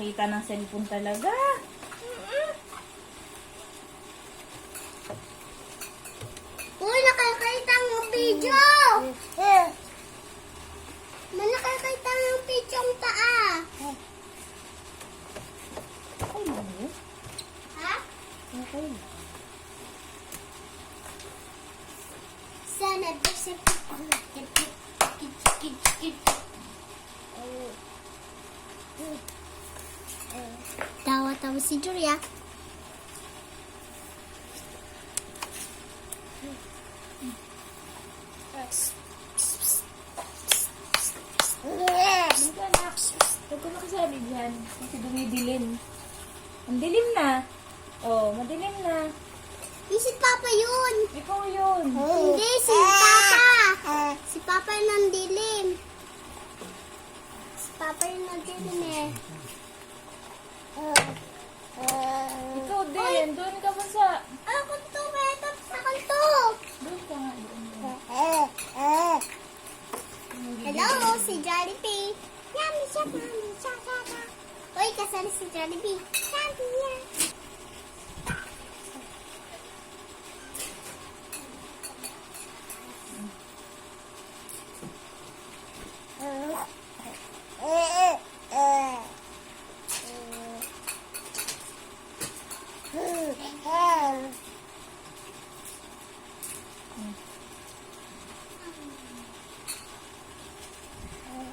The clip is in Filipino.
nakakita ng cellphone talaga. Uy, nakakita ng video! Nakakita ng video ang taa. Okay lang yun. Ha? Okay. Sana bisa tawa-tawa si Julia. Hindi ka anak. Huwag ka makasabi dyan. Kasi dumidilim. Ang dilim na. Oh, madilim na. Si Papa yun. Ikaw yun. Hindi, si Papa. Si Papa yung nandilim. Si Papa yung nandilim eh. Ikaw din. Doon ka pa sa... Ako to, beto. Ako to. Doon ka nga. Doon. Hello, si Jollibee. Yummy, yummy, yummy, yummy. Uy, kasali si Jollibee. Sabi niya.